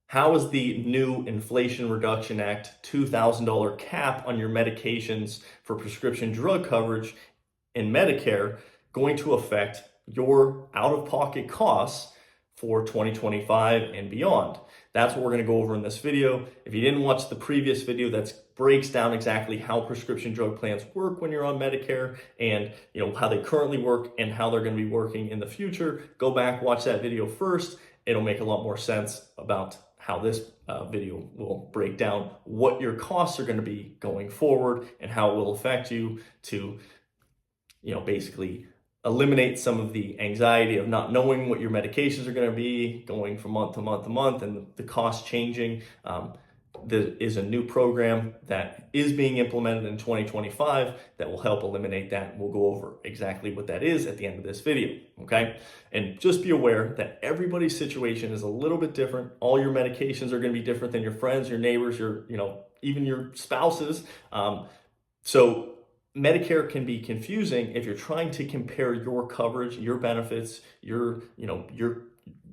How is the new Inflation Reduction Act $2,000 cap on your medications for prescription drug coverage in Medicare going to affect your out-of-pocket costs for 2025 and beyond? That's what we're going to go over in this video. If you didn't watch the previous video, that breaks down exactly how prescription drug plans work when you're on Medicare, and how they currently work and how they're going to be working in the future. Go back, watch that video first. It'll make a lot more sense about how this video will break down what your costs are going to be going forward and how it will affect you to basically eliminate some of the anxiety of not knowing what your medications are going to be going from month to month to month and the cost changing. There is a new program that is being implemented in 2025 that will help eliminate that. We'll go over exactly what that is at the end of this video, okay? And just be aware that everybody's situation is a little bit different. All your medications are going to be different than your friends, your neighbors, even your spouses. So Medicare can be confusing if you're trying to compare your coverage, your benefits, your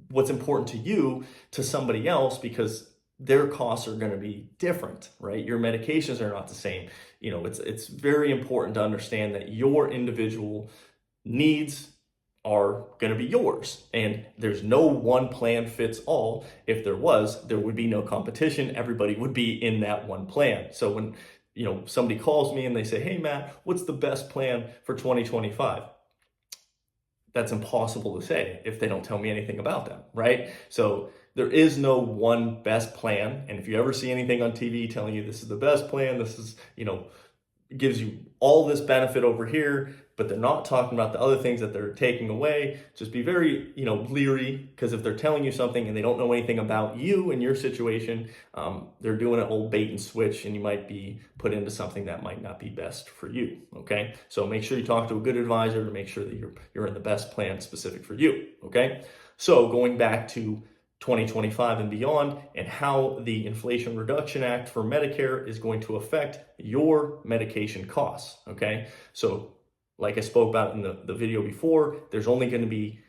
what's important to you to somebody else, because their costs are going to be different, right? Your medications are not the same. It's very important to understand that your individual needs are going to be yours, and there's no one plan fits all. If there was, there would be no competition. Everybody would be in that one plan. So when somebody calls me and they say, "Hey Matt, what's the best plan for 2025?" That's impossible to say if they don't tell me anything about them, right? So there is no one best plan. And if you ever see anything on TV telling you this is the best plan, this is, gives you all this benefit over here, but they're not talking about the other things that they're taking away, just be very, leery, because if they're telling you something and they don't know anything about you and your situation, they're doing an old bait and switch, and you might be put into something that might not be best for you, okay? So make sure you talk to a good advisor to make sure that you're in the best plan specific for you, okay? So going back to 2025 and beyond, and how the Inflation Reduction Act for Medicare is going to affect your medication costs, okay? So like I spoke about in the video before, there's only going to be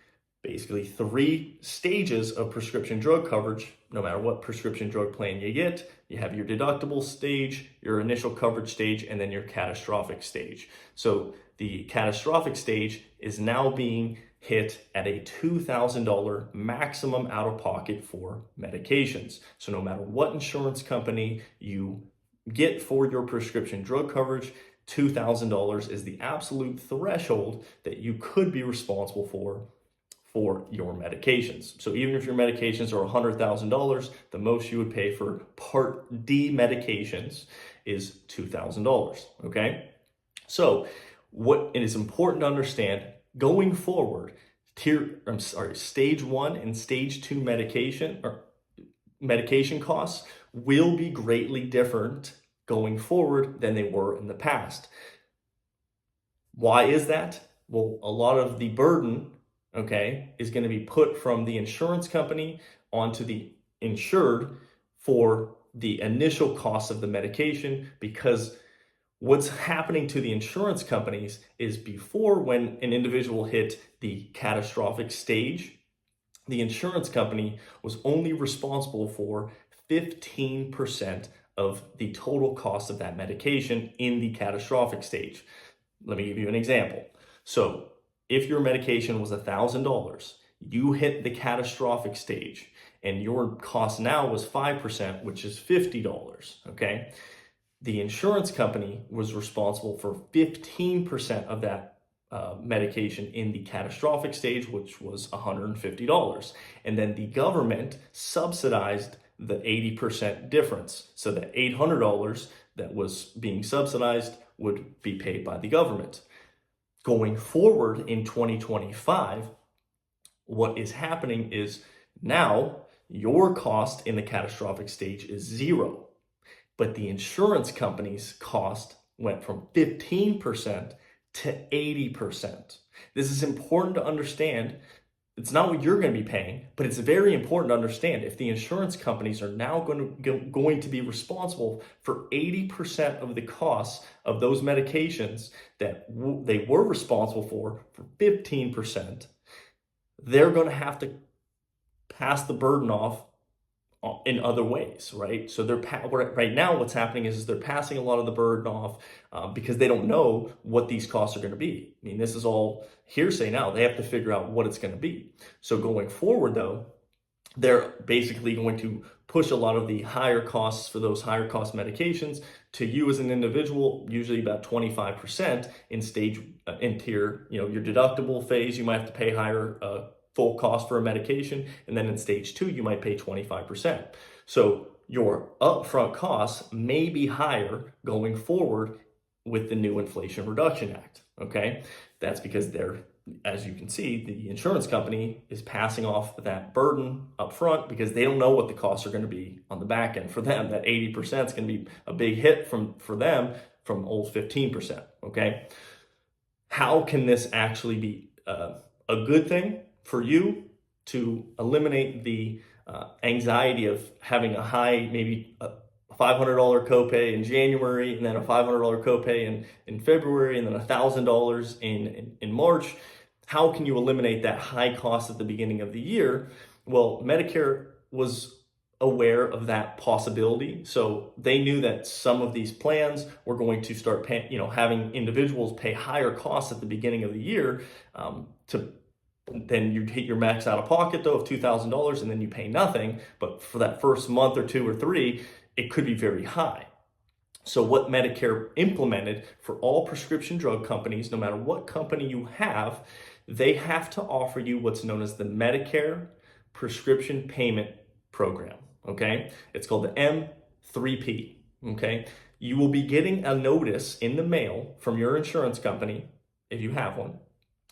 basically 3 stages of prescription drug coverage, no matter what prescription drug plan you get. You have your deductible stage, your initial coverage stage, and then your catastrophic stage. So the catastrophic stage is now being hit at a $2,000 maximum out of pocket for medications. So no matter what insurance company you get for your prescription drug coverage, $2,000 is the absolute threshold that you could be responsible for your medications. So even if your medications are $100,000, the most you would pay for Part D medications is $2,000, okay? So what it is important to understand going forward, stage 1 and stage 2 medication costs will be greatly different going forward than they were in the past. Why is that? Well, a lot of the burden, is going to be put from the insurance company onto the insured for the initial cost of the medication, because what's happening to the insurance companies is before, when an individual hit the catastrophic stage, the insurance company was only responsible for 15% of the total cost of that medication in the catastrophic stage. Let me give you an example. So if your medication was $1,000, you hit the catastrophic stage and your cost now was 5%, which is $50, okay? The insurance company was responsible for 15% of that medication in the catastrophic stage, which was $150. And then the government subsidized the 80% difference. So that $800 that was being subsidized would be paid by the government. Going forward in 2025, what is happening is now your cost in the catastrophic stage is 0. But the insurance company's cost went from 15% to 80%. This is important to understand. It's not what you're going to be paying, but it's very important to understand if the insurance companies are now going to be responsible for 80% of the costs of those medications that they were responsible for 15%, they're going to have to pass the burden off in other ways, right? So right now what's happening is they're passing a lot of the burden off because they don't know what these costs are going to be. I mean, this is all hearsay now. They have to figure out what it's going to be. So going forward, though, they're basically going to push a lot of the higher costs for those higher cost medications to you as an individual, usually about 25% in tier, your deductible phase, you might have to pay higher full cost for a medication. And then in stage 2, you might pay 25%. So your upfront costs may be higher going forward with the new Inflation Reduction Act, okay? That's because as you can see, the insurance company is passing off that burden up front because they don't know what the costs are going to be on the back end. For them, that 80% is going to be a big hit for them from old 15%, okay? How can this actually be a good thing for you to eliminate the anxiety of having a high, maybe a $500 copay in January, and then a $500 copay in February, and then $1,000 in March? How can you eliminate that high cost at the beginning of the year? Well, Medicare was aware of that possibility. So they knew that some of these plans were going to start paying, having individuals pay higher costs at the beginning of the year then you hit your max out of pocket though of $2,000 and then you pay nothing. But for that first month or 2 or 3, it could be very high. So what Medicare implemented for all prescription drug companies, no matter what company you have, they have to offer you what's known as the Medicare Prescription Payment Program, okay? It's called the M3P, okay? You will be getting a notice in the mail from your insurance company, if you have one,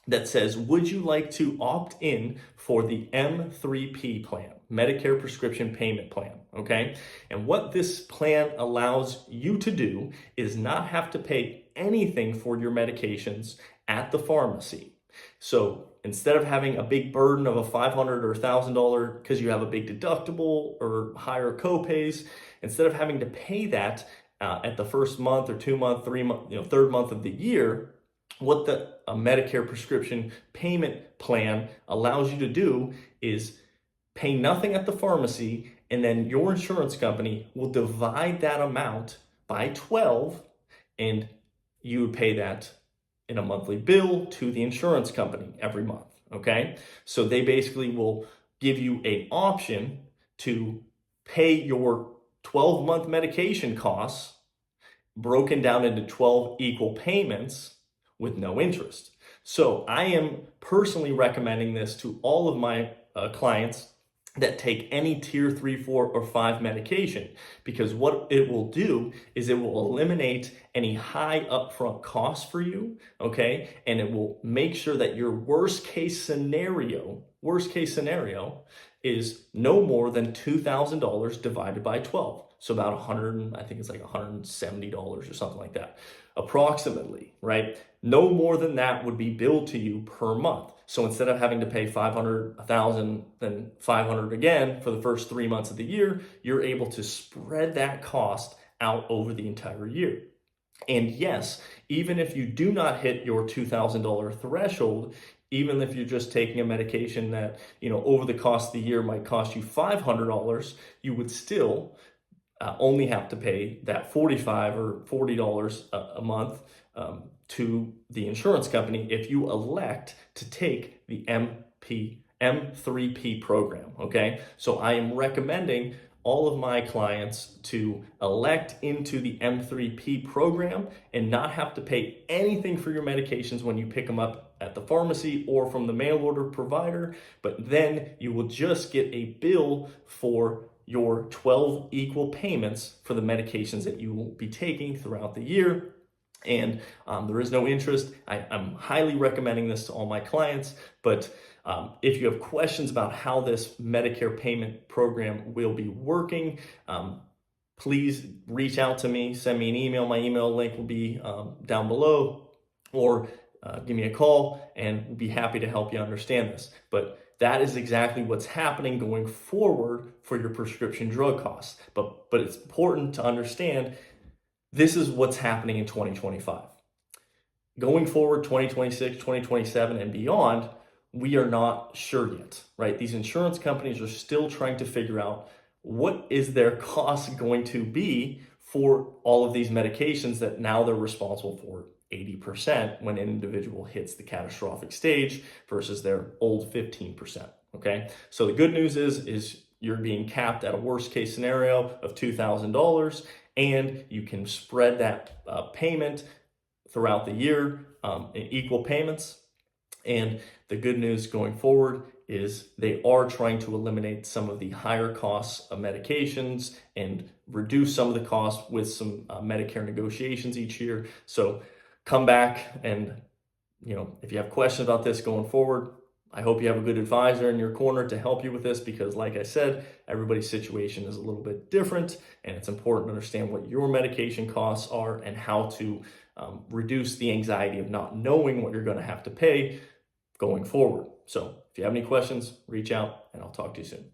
that says, would you like to opt in for the M3P plan, Medicare Prescription Payment Plan, okay? And what this plan allows you to do is not have to pay anything for your medications at the pharmacy. So instead of having a big burden of a $500 or $1,000 because you have a big deductible or higher copays, instead of having to pay that at the first month or 2 month, 3 month, third month of the year, what the Medicare prescription payment plan allows you to do is pay nothing at the pharmacy, and then your insurance company will divide that amount by 12, and you would pay that in a monthly bill to the insurance company every month, okay? So they basically will give you an option to pay your 12-month medication costs broken down into 12 equal payments with no interest. So I am personally recommending this to all of my clients that take any tier 3, 4, or 5 medication, because what it will do is it will eliminate any high upfront costs for you, okay? And it will make sure that your worst case scenario is no more than $2,000 divided by 12. So about I think it's like $170 or something like that, approximately, right? No more than that would be billed to you per month. So instead of having to pay $500, $1,000, then $500 again for the first 3 months of the year, you're able to spread that cost out over the entire year. And yes, even if you do not hit your $2,000 threshold, even if you're just taking a medication that, over the cost of the year might cost you $500, you would still only have to pay that $45 or $40 a month to the insurance company if you elect to take the M3P program, okay? So I am recommending all of my clients to elect into the M3P program and not have to pay anything for your medications when you pick them up at the pharmacy or from the mail order provider, but then you will just get a bill for your 12 equal payments for the medications that you will be taking throughout the year. And there is no interest. I'm highly recommending this to all my clients, but if you have questions about how this Medicare payment program will be working, please reach out to me, send me an email. My email link will be down below, or give me a call and we'll be happy to help you understand this. But that is exactly what's happening going forward for your prescription drug costs. But it's important to understand this is what's happening in 2025. Going forward, 2026, 2027, and beyond, we are not sure yet, right? These insurance companies are still trying to figure out what is their cost going to be for all of these medications that now they're responsible for 80% when an individual hits the catastrophic stage versus their old 15%. Okay, so the good news is you're being capped at a worst case scenario of $2,000, and you can spread that payment throughout the year in equal payments. And the good news going forward is they are trying to eliminate some of the higher costs of medications and reduce some of the costs with some Medicare negotiations each year. So come back and, if you have questions about this going forward, I hope you have a good advisor in your corner to help you with this, because like I said, everybody's situation is a little bit different, and it's important to understand what your medication costs are and how to reduce the anxiety of not knowing what you're going to have to pay going forward. So if you have any questions, reach out and I'll talk to you soon.